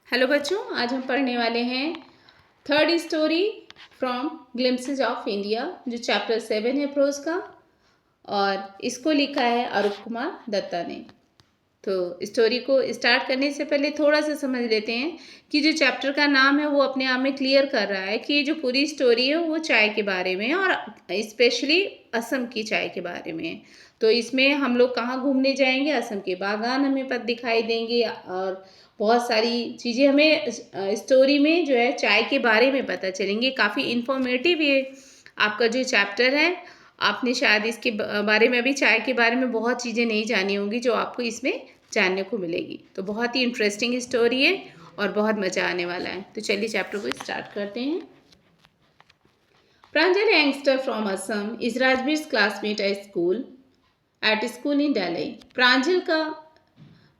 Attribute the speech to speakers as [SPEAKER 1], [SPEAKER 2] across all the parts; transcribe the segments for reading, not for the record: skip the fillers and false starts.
[SPEAKER 1] Hello बच्चों, आज हम पढ़ने वाले हैं third story from glimpses of India, जो चैप्टर 7 है प्रोज का, और इसको लिखा है अरूप कुमार दत्ता ने। तो स्टोरी को स्टार्ट करने से पहले थोड़ा सा समझ लेते हैं कि जो चैप्टर का नाम है वो अपने आप में क्लियर कर रहा है कि ये जो पूरी स्टोरी है वो चाय के बारे में है, और स्पेशली असम की चाय के बारे में है। तो इसमें हम लोग कहाँ घूमने जाएंगे, असम के बागान हमें पता दिखाई देंगे, और बहुत सारी चीज़ें हमें स्टोरी में जो है चाय के बारे में पता चलेंगे। काफ़ी इन्फॉर्मेटिव ये आपका जो चैप्टर है। आपने शायद इसके बारे में, अभी चाय के बारे में बहुत चीज़ें नहीं जानी होंगी जो आपको इसमें जानने को मिलेगी। तो बहुत ही इंटरेस्टिंग स्टोरी है और बहुत मज़ा आने वाला है। तो चलिए चैप्टर को स्टार्ट करते हैं। Pranjal, youngster from Assam, is Rajveer classmate at school in Delhi.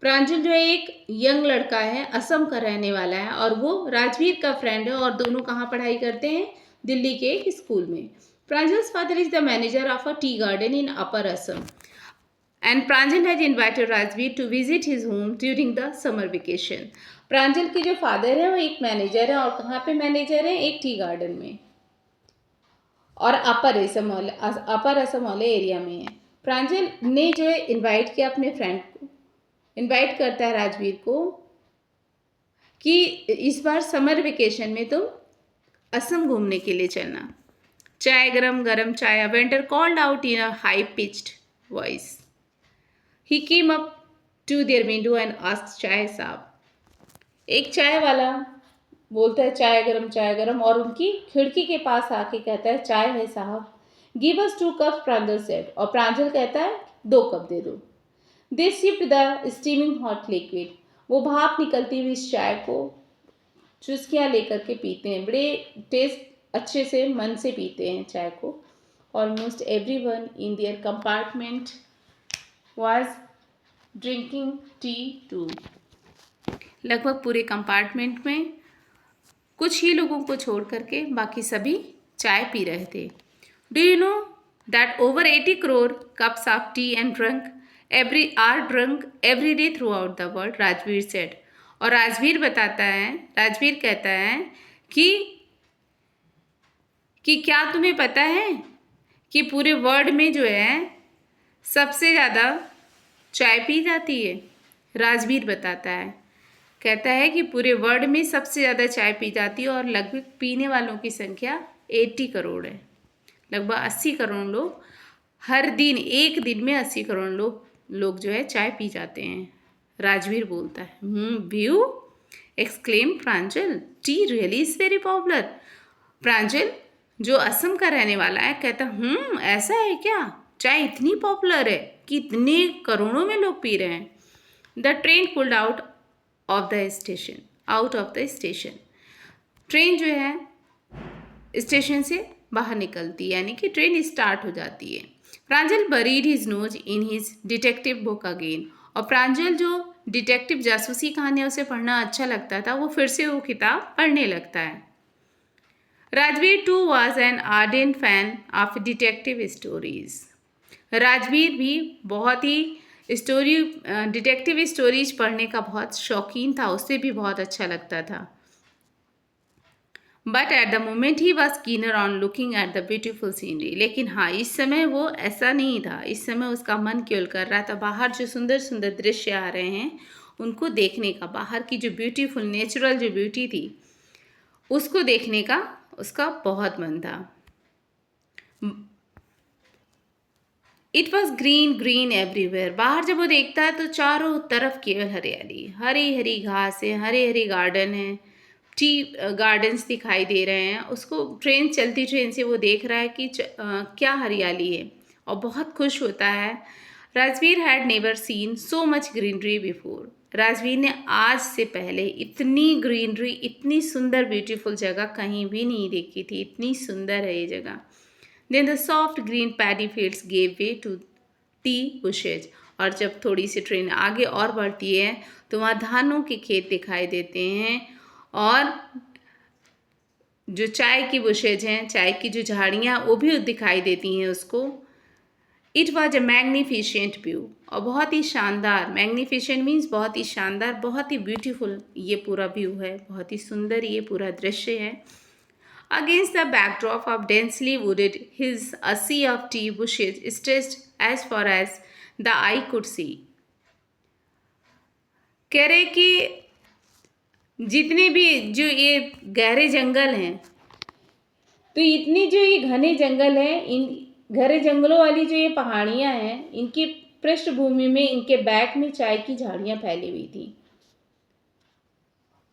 [SPEAKER 1] Pranjal जो है एक यंग लड़का है, असम का रहने वाला है, और वो राजवीर का फ्रेंड है, और दोनों कहाँ पढ़ाई करते हैं? दिल्ली के एक स्कूल में। Pranjal's father is the manager of a tea garden in upper Assam, and Pranjal has invited Rajveer to visit his home during the summer vacation. Pranjal के जो फादर है वो एक मैनेजर है, और कहाँ पे मैनेजर है? एक टी गार्डन में, और अपर असम वाले एरिया में है। प्रांजल ने जो है इनवाइट किया अपने फ्रेंड को, इनवाइट करता है राजवीर को कि इस बार समर वेकेशन में तुम असम घूमने के लिए चलना। चाय, गरम गरम चाय, vendor called out in a high pitched voice. He came up to their window and asked, chai साहब। एक चाय वाला बोलता है चाय गरम, और उनकी खिड़की के पास आके कहता है, चाय है साहब। Give us 2 cups, Pranjal said. और प्रांजल कहता है 2 कप दे दो। They sipped the steaming hot liquid. वो भाप निकलती हुई इस चाय को चुस्कियाँ लेकर के पीते हैं। बड़े टेस्ट अच्छे से, मन से पीते हैं चाय को। Almost everyone in their compartment was drinking tea too. लगभग पूरे कंपार्टमेंट में कुछ ही लोगों को छोड़ करके बाकी सभी चाय पी रहे थे। Do you know that over 80 crore cups of T and drunk every day through out the world, Rajveer said. और राजवीर कहता है कि क्या तुम्हें पता है कि पूरे वर्ल्ड में जो है सबसे ज़्यादा चाय पी जाती है? राजवीर बताता है, कहता है कि पूरे वर्ल्ड में सबसे ज़्यादा चाय पी जाती है, और लगभग पीने वालों की संख्या 80 करोड़ है। लगभग 80 करोड़ लोग हर दिन, एक दिन में 80 करोड़ लोग जो है चाय पी जाते हैं। राजवीर बोलता है, view exclaim Pranjal, tea really is very popular. Pranjal जो असम का रहने वाला है कहता, ऐसा है क्या? चाय इतनी पॉपुलर है कि इतने करोड़ों में लोग पी रहे हैं। The train pulled out of the station. Train जो है स्टेशन से बाहर निकलती है, यानी कि ट्रेन स्टार्ट हो जाती है। Pranjal buried his nose in his detective book again. और प्रांजल जो डिटेक्टिव जासूसी कहानियाँ उसे पढ़ना अच्छा लगता था, वो फिर से वो किताब पढ़ने लगता है। Rajveer too was an ardent fan of detective stories. Rajveer भी बहुत ही डिटेक्टिव स्टोरीज पढ़ने का बहुत शौकीन था, उसे भी बहुत अच्छा लगता था। But at the moment he was keener on looking at the beautiful scenery. लेकिन हाँ, इस समय वो ऐसा नहीं था। इस समय उसका मन केवल कर रहा था बाहर जो सुंदर सुंदर दृश्य आ रहे हैं उनको देखने का, बाहर की जो ब्यूटीफुल नेचुरल जो ब्यूटी थी उसको देखने का उसका बहुत मन था। It was green everywhere. बाहर जब वो देखता है तो चारों तरफ केवल हरियाली, हरी हरी घास है, हरे हरे गार्डन है, टी गार्डन्स दिखाई दे रहे हैं उसको। ट्रेन से वो देख रहा है कि क्या हरियाली है, और बहुत खुश होता है। Rajveer had never seen so much greenery before. Rajveer ने आज से पहले इतनी ग्रीनरी, इतनी सुंदर ब्यूटीफुल जगह कहीं भी नहीं देखी थी। इतनी सुंदर है ये जगह। Then the soft green paddy fields gave way to tea bushes। और जब थोड़ी सी ट्रेन आगे और बढ़ती है तो वहाँ धानों के खेत दिखाई देते हैं, और जो चाय की बुशेज हैं, चाय की जो झाड़ियाँ, वो भी दिखाई देती हैं उसको। It was a magnificent view, और बहुत ही शानदार, मैग्निफिशेंट मीन्स बहुत ही शानदार, बहुत ही ब्यूटीफुल ये पूरा व्यू है, बहुत ही सुंदर ये पूरा दृश्य है। Against the backdrop of densely wooded hills, a sea of tea bushes stretched as far as the eye could see. कह रहे कि जितने भी जो ये गहरे जंगल हैं, तो इतनी जो ये घने जंगल हैं, इन गहरे जंगलों वाली जो ये पहाड़ियाँ हैं, इनकी पृष्ठभूमि में इनके बैक में चाय की झाड़ियाँ फैली हुई थी,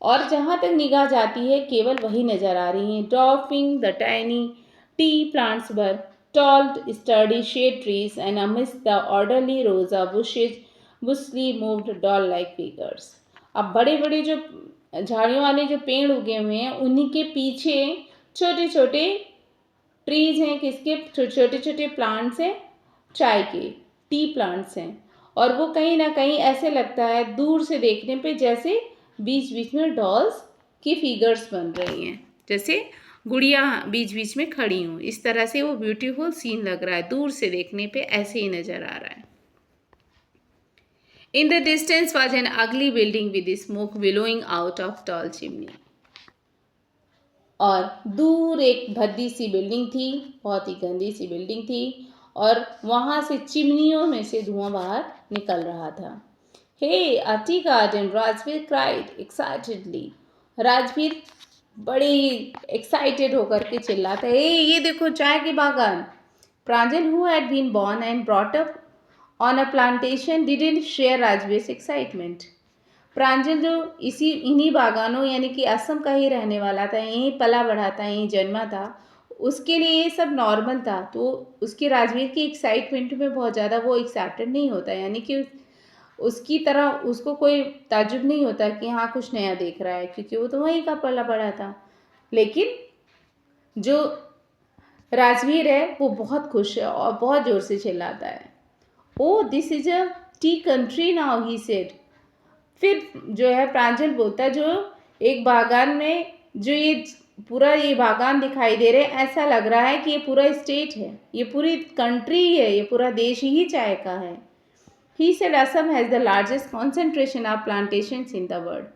[SPEAKER 1] और जहाँ तक निगाह जाती है केवल वही नजर आ रही हैं। Dropping the tiny T plants were tall sturdy shade trees and amidst the orderly rows of bushes bushly moved doll like figures. अब बड़े बड़े जो झाड़ियों वाले जो पेड़ उगे हुए हैं, उन्हीं के पीछे छोटे छोटे ट्रीज हैं, किसके छोटे छोटे प्लांट्स हैं, चाय के टी प्लांट्स हैं, और वो कहीं ना कहीं ऐसे लगता है दूर से देखने पे जैसे बीच बीच में डॉल्स की फिगर्स बन रही हैं, जैसे गुड़िया बीच बीच में खड़ी हूँ, इस तरह से वो ब्यूटीफुल सीन लग रहा है, दूर से देखने पे ऐसे ही नज़र आ रहा है। In the distance was an अगली building with smoke billowing out of tall chimney, और दूर एक भद्दी सी बिल्डिंग थी, बहुत ही गंदी सी बिल्डिंग थी, और वहाँ से चिमनियों में से धुआं बाहर निकल रहा था। Hey a tea garden, Rajveer cried excitedly. Rajveer बड़े ही एक्साइटेड होकर के चिल्लाता है, ये देखो चाय के बागान। Pranjal who had been born and brought up on a plantation didn't share Rajveer's excitement. Pranjal जो इन्हीं बागानों यानी कि असम का ही रहने वाला था, यहीं पला बढ़ा था, यहीं जन्मा था, उसके लिए ये सब नॉर्मल था, तो उसके राजवीर की एक्साइटमेंट में बहुत ज़्यादा वो एक्साइटेड नहीं होता, यानी कि उसकी तरह उसको कोई ताज्जुब नहीं होता कि हाँ कुछ नया देख रहा है, क्योंकि वो तो वहीं का पला बड़ा था। लेकिन जो राजवीर है वो बहुत खुश है और बहुत ज़ोर से चिल्लाता है, oh this is a tea country now, he said. फिर जो है प्रांजल बोलता है, जो एक बागान में जो ये पूरा ये बागान दिखाई दे रहे हैं, ऐसा लग रहा है कि ये पूरा स्टेट है, ये पूरी कंट्री है, ये पूरा देश ही चाय का है। He said Assam has the largest concentration of plantations in the world.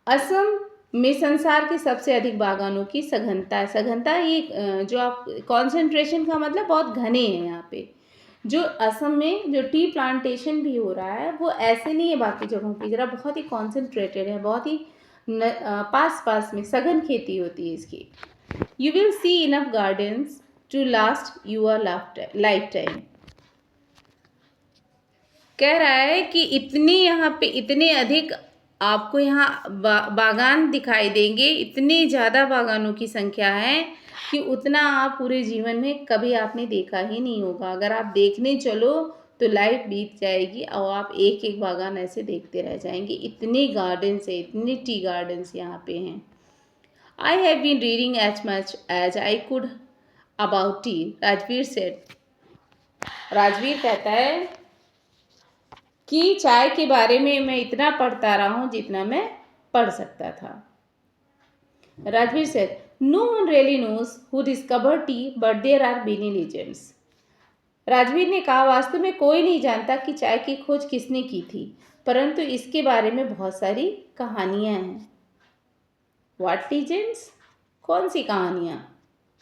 [SPEAKER 1] Assam में संसार के सबसे अधिक बागानों की सघनता है। सघनता ये जो आप कॉन्सेंट्रेशन का मतलब बहुत घने हैं यहाँ पे। जो असम में जो टी प्लांटेशन भी हो रहा है वो ऐसे नहीं है बाकी जगहों की, जरा बहुत ही कॉन्सेंट्रेटेड है, बहुत ही पास पास में सघन खेती होती है इसकी। You will see enough gardens to last your lifetime. कह रहा है कि इतनी यहाँ पे इतने अधिक आपको यहाँ बागान दिखाई देंगे, इतनी ज़्यादा बागानों की संख्या है कि उतना आप पूरे जीवन में कभी आपने देखा ही नहीं होगा। अगर आप देखने चलो तो लाइफ बीत जाएगी और आप एक एक बागान ऐसे देखते रह जाएंगे। इतने गार्डन्स है, इतने टी गार्डन्स यहाँ पे हैं। I have been reading as much as I could about tea, Rajveer said. Rajveer कहता है कि चाय के बारे में मैं इतना पढ़ता रहा हूँ जितना मैं पढ़ सकता था। Rajveer said, no one really knows who discover tea but there are many legends. Rajveer ने कहा, वास्तव में कोई नहीं जानता कि चाय की खोज किसने की थी, परंतु इसके बारे में बहुत सारी कहानियाँ हैं। What legends? कौन सी कहानियाँ?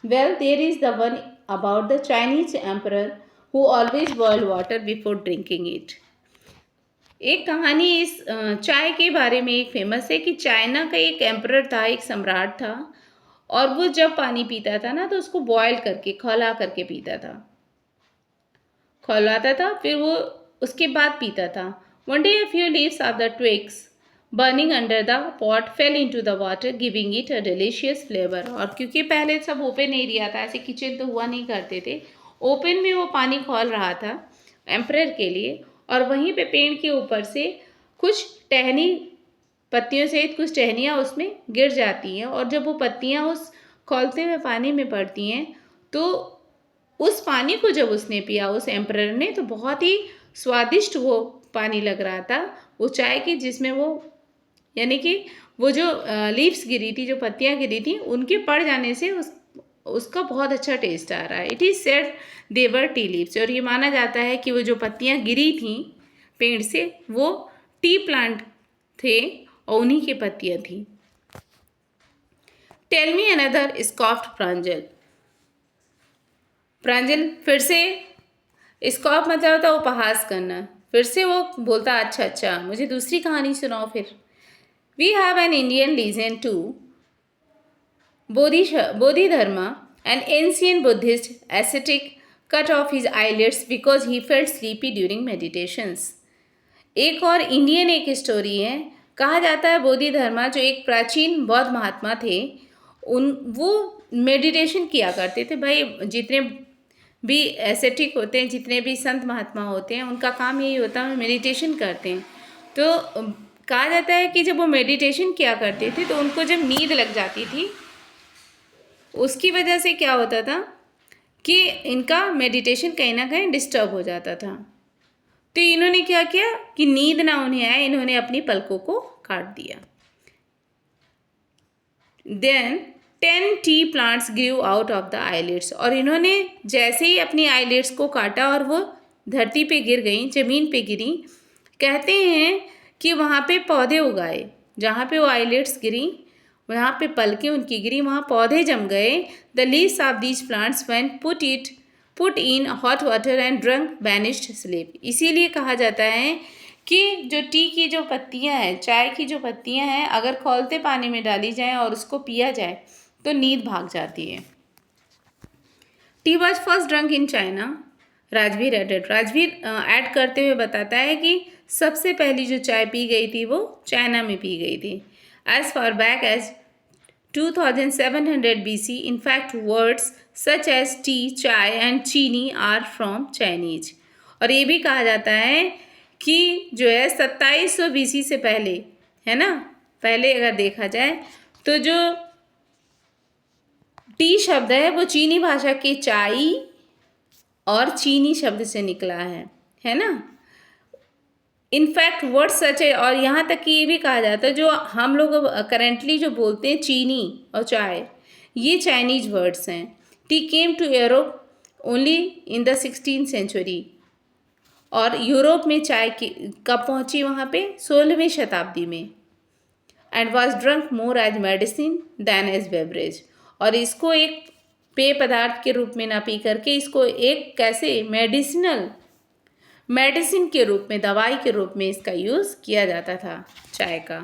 [SPEAKER 1] Well, there is the one about the Chinese emperor who always boil water before drinking it. एक कहानी इस चाय के बारे में एक फेमस है कि चाइना का एक एम्परर था, एक सम्राट था, और वो जब पानी पीता था ना तो उसको बॉयल करके खौला करके पीता था, खौलाता था, फिर वो उसके बाद पीता था। One day a few leaves of the twigs burning under the pot fell into the water giving it a delicious flavor। और क्योंकि पहले सब ओपन एरिया था, ऐसे किचन तो हुआ नहीं करते थे, ओपन में वो पानी खौल रहा था एम्परर के लिए, और वहीं पे पेड़ के ऊपर से कुछ टहनी पत्तियों सहित कुछ टहनियाँ उसमें गिर जाती हैं, और जब वो पत्तियाँ उस खौलते हुए पानी में पड़ती हैं तो उस पानी को जब उसने पिया उस एम्परर ने, तो बहुत ही स्वादिष्ट वो पानी लग रहा था वो चाय की, जिसमें वो यानी कि वो जो लीव्स गिरी थी, जो पत्तियाँ गिरी थी, उनके पड़ जाने से उसका बहुत अच्छा टेस्ट आ रहा है। It is said their tea leaves, और ये माना जाता है कि वो जो पत्तियाँ गिरी थी पेड़ से वो टी प्लांट थे और उन्हीं की पत्तियाँ थी। टेल मी अनदर स्कॉफ्ड प्रांजल। प्रांजल फिर से, स्कॉफ मतलब होता है उपहास करना, फिर से वो बोलता अच्छा अच्छा मुझे दूसरी कहानी सुनाओ फिर। We have an Indian legend too Bodhidharma, an ancient Buddhist ascetic, cut off his eyelids because he felt sleepy during meditations. एक और इंडियन एक स्टोरी है। कहा जाता है बोधिधर्मा जो एक प्राचीन बौद्ध महात्मा थे, वो मेडिटेशन किया करते थे। भाई जितने भी एसेटिक होते हैं, जितने भी संत महात्मा होते हैं, उनका काम यही होता है मेडिटेशन करते हैं। तो कहा जाता है कि जब वो मेडिटेशन किया करते थे तो उनको जब नींद लग जाती थी, उसकी वजह से क्या होता था कि इनका मेडिटेशन कहीं ना कहीं डिस्टर्ब हो जाता था। तो इन्होंने क्या किया कि नींद ना उन्हें आए, इन्होंने अपनी पलकों को काट दिया। Then 10 tea plants grew out of the eyelids, और इन्होंने जैसे ही अपनी आईलिड्स को काटा और वो धरती पे गिर गई, ज़मीन पे गिरी, कहते हैं कि वहाँ पे पौधे उगाए। जहाँ पे वो आईलिड्स गिरी वहाँ पे पलकें उनकी गिरी, वहाँ पौधे जम गए। The leaves of these plants when put in hot water and drunk vanished sleep. इसीलिए कहा जाता है कि जो टी की जो पत्तियां हैं, चाय की जो पत्तियां हैं, अगर खौलते पानी में डाली जाएं और उसको पिया जाए तो नींद भाग जाती है। Tea was first drunk in China, Rajveer added. Rajveer add करते हुए बताता है कि सबसे पहली जो चाय पी गई थी वो चाइना में पी गई थी। As far back as 2700 BC, in fact, words such as tea, chai and चीनी are from Chinese। और ये भी कहा जाता है कि जो है 2700 BC से पहले, है ना, पहले अगर देखा जाए तो जो टी शब्द है वो चीनी भाषा के चाय और चीनी शब्द से निकला है ना। इनफैक्ट वर्ड्स सच है, और यहाँ तक कि ये भी कहा जाता है जो हम लोग करेंटली जो बोलते हैं चीनी और चाय, ये चाइनीज वर्ड्स हैं। Tea came to Europe only in the 16th century, और यूरोप में चाय की कब पहुँची वहाँ पे 16वीं शताब्दी में। And was drunk more as medicine than as beverage, और इसको एक पेय पदार्थ के रूप में ना पी करके इसको एक कैसे मेडिसिन के रूप में, दवाई के रूप में इसका यूज़ किया जाता था चाय का।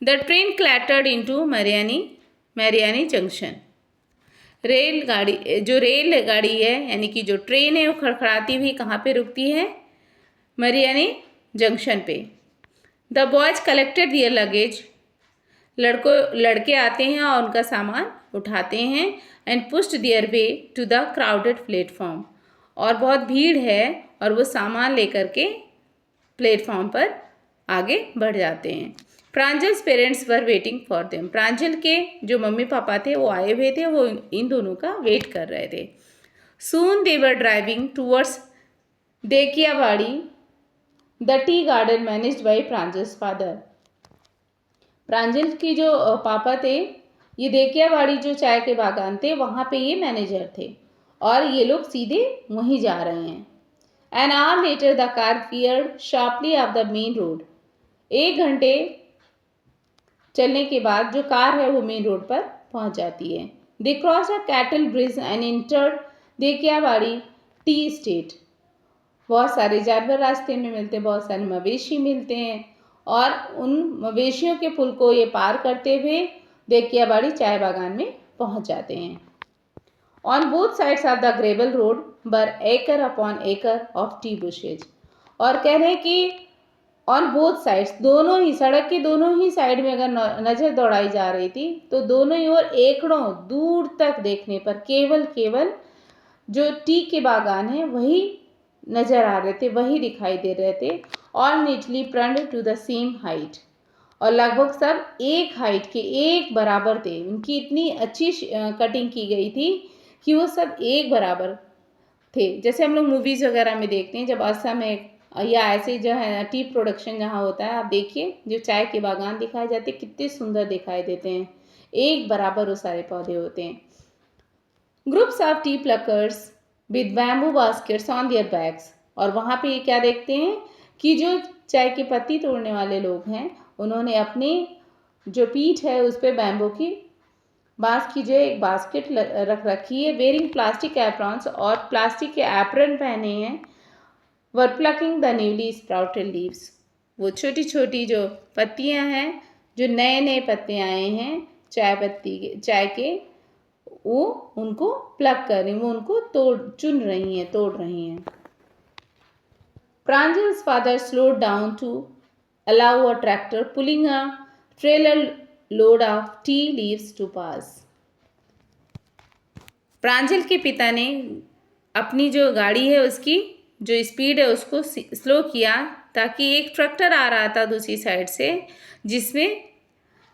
[SPEAKER 1] The train clattered into Mariani junction. रेलगाड़ी है यानी कि जो ट्रेन है वो खड़खड़ाती हुई कहाँ पे रुकती है? मैरियानी जंक्शन पे। The boys collected their luggage. लड़के आते हैं और उनका सामान उठाते हैं। And pushed their way to the crowded platform, और बहुत भीड़ है और वो सामान लेकर के प्लेटफॉर्म पर आगे बढ़ जाते हैं। Pranjal's parents were waiting for them. Pranjal के जो मम्मी पापा थे वो आए हुए थे, वो इन दोनों का वेट कर रहे थे। Soon they were driving towards Dhekiabari, the tea garden managed by Pranjal's father. Pranjal की जो पापा थे, ये देकियावाड़ी जो चाय के बागान थे वहाँ पे ये मैनेजर थे, और ये लोग सीधे वहीं जा रहे हैं। An hour later the car veered sharply off the main road। 1 घंटे चलने के बाद जो कार है वो मेन रोड पर पहुंच जाती है। They crossed a cattle bridge and entered Dhekiabari tea estate. बहुत सारे जानवर रास्ते में मिलते हैं, बहुत सारे मवेशी मिलते हैं, और उन मवेशियों के पुल को ये पार करते हुए देकियावाड़ी चाय बागान में पहुंच जाते हैं। On both sides of the gravel road were acre upon acre of tea bushes। और कह रहे हैं कि ऑन बोथ साइड्स, दोनों ही सड़क के दोनों ही साइड में अगर नज़र दौड़ाई जा रही थी तो दोनों ही ओर एकड़ों दूर तक देखने पर केवल जो टी के बागान हैं वही नज़र आ रहे थे, वही दिखाई दे रहे थे। All neatly pruned to the same height, और लगभग सब एक हाइट के, एक बराबर थे। उनकी इतनी अच्छी कटिंग की गई थी कि वो सब एक बराबर थे। जैसे हम लोग मूवीज़ वगैरह में देखते हैं, जब असम में या ऐसे जो है टी प्रोडक्शन जहाँ होता है, आप देखिए जो चाय के बागान दिखाए जाते हैं कितने सुंदर दिखाई देते हैं, एक बराबर वो सारे पौधे होते हैं। Groups of T pluckers with bamboo baskets on their bags. और वहाँ पे क्या देखते हैं कि जो चाय की पत्ती तोड़ने वाले लोग हैं उन्होंने अपनी जो पीठ है उस पर बैम्बू की बांस की जो एक बास्केट रख रखी है। वेयरिंग प्लास्टिक एप्रॉन्स और प्लास्टिक के एप्रन पहने हैं। Were plucking the newly sprouted leaves. वो छोटी छोटी जो पत्तियां हैं, जो नए नए पत्ते आए हैं चाय के, वो उनको प्लग कर रही, वो उनको चुन रही हैं, तोड़ रही हैं। Pranjal's father slowed down to allow a tractor pulling a trailer load of tea leaves to pass. प्रांजल के पिता ने अपनी जो गाड़ी है उसकी जो स्पीड है उसको स्लो किया ताकि एक ट्रैक्टर आ रहा था दूसरी साइड से जिसमें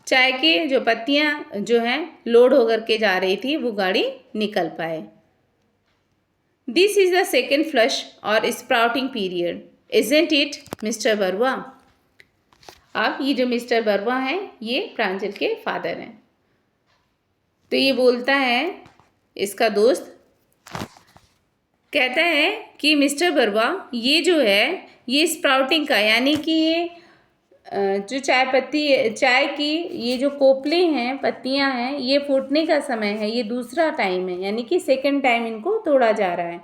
[SPEAKER 1] चाय के जो पत्तियां जो हैं लोड होकर के जा रही थी वो गाड़ी निकल पाए। This is the second flush और sprouting period, isn't it Mister Barua. अब ये जो मिस्टर बरुआ हैं ये प्रांजल के फादर हैं। तो ये बोलता है, इसका दोस्त कहता है कि मिस्टर बरुआ ये जो है ये स्प्राउटिंग का, यानी कि ये जो चाय की ये जो कोपले हैं, पत्तियां हैं, ये फूटने का समय है, ये दूसरा टाइम है, यानी कि सेकंड टाइम इनको तोड़ा जा रहा है।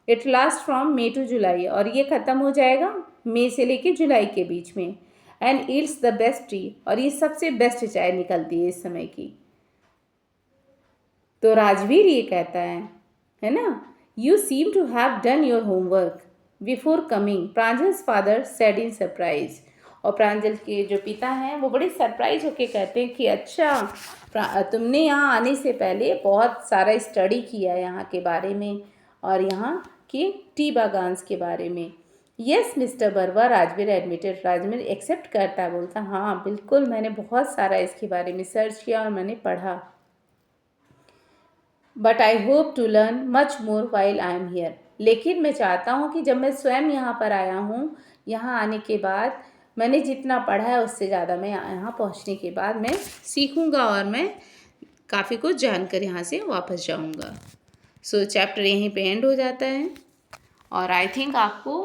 [SPEAKER 1] It last from May to July, और ये ख़त्म हो जाएगा मई से लेके जुलाई के बीच में। And it's the best T, और ये सबसे बेस्ट चाय निकलती है इस समय की। तो राजवीर ये कहता है ना, you seem to have done your homework before coming, Pranjal's father said in surprise. और प्रांजल के जो पिता हैं वो बड़े सरप्राइज होके कहते हैं कि अच्छा तुमने यहाँ आने से पहले बहुत सारा स्टडी किया है यहाँ के बारे में और यहाँ के टी बागान्स के बारे में। Yes mister Barua, Rajveer admitted. Rajveer accept करता, बोलता हाँ बिल्कुल, मैंने बहुत सारा इसके बारे में सर्च किया और मैंने पढ़ा। But I hope to learn much more while I am here. लेकिन मैं चाहता हूँ कि जब मैं स्वयं यहाँ पर आया हूँ, यहाँ आने के बाद मैंने जितना पढ़ा है उससे ज़्यादा मैं यहाँ पहुँचने के बाद मैं सीखूँगा और मैं काफ़ी कुछ जानकर यहाँ से वापस जाऊँगा। सो चैप्टर यहीं पे एंड हो जाता है। और आई थिंक आपको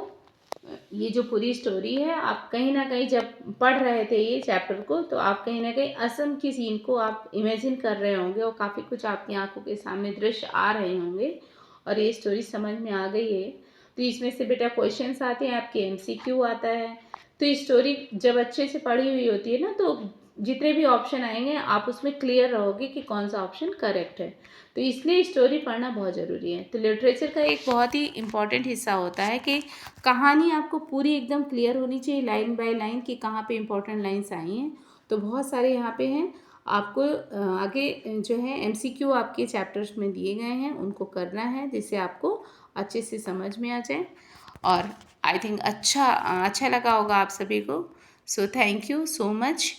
[SPEAKER 1] ये जो पूरी स्टोरी है, आप कहीं ना कहीं जब पढ़ रहे थे ये चैप्टर को, तो आप कहीं ना कहीं असम की सीन को आप इमेजिन कर रहे होंगे और काफ़ी कुछ आपकी आंखों के सामने दृश्य आ रहे होंगे और ये स्टोरी समझ में आ गई है। तो इसमें से बेटा क्वेश्चंस आते हैं, आपके MCQ आता है। तो ये स्टोरी जब अच्छे से पढ़ी हुई होती है ना, तो जितने भी ऑप्शन आएंगे आप उसमें क्लियर रहोगे कि कौन सा ऑप्शन करेक्ट है। तो इसलिए स्टोरी पढ़ना बहुत ज़रूरी है। तो लिटरेचर का एक बहुत ही इम्पॉर्टेंट हिस्सा होता है कि कहानी आपको पूरी एकदम क्लियर होनी चाहिए, लाइन बाय लाइन, कि कहाँ पे इम्पोर्टेंट लाइन्स आई हैं। तो बहुत सारे यहाँ पे हैं, आपको आगे जो है MCQ आपके चैप्टर्स में दिए गए हैं, उनको करना है जिससे आपको अच्छे से समझ में आ जाए। और आई थिंक अच्छा लगा होगा आप सभी को। So thank you so much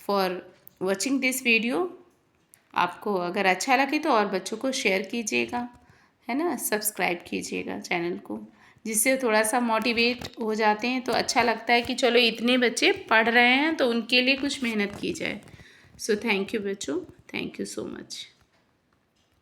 [SPEAKER 1] for watching this video. आपको अगर अच्छा लगे तो और बच्चों को शेयर कीजिएगा, है ना, सब्सक्राइब कीजिएगा चैनल को, जिससे थोड़ा सा मोटिवेट हो जाते हैं। तो अच्छा लगता है कि चलो इतने बच्चे पढ़ रहे हैं तो उनके लिए कुछ मेहनत की जाए। सो थैंक यू बच्चों, थैंक यू सो मच।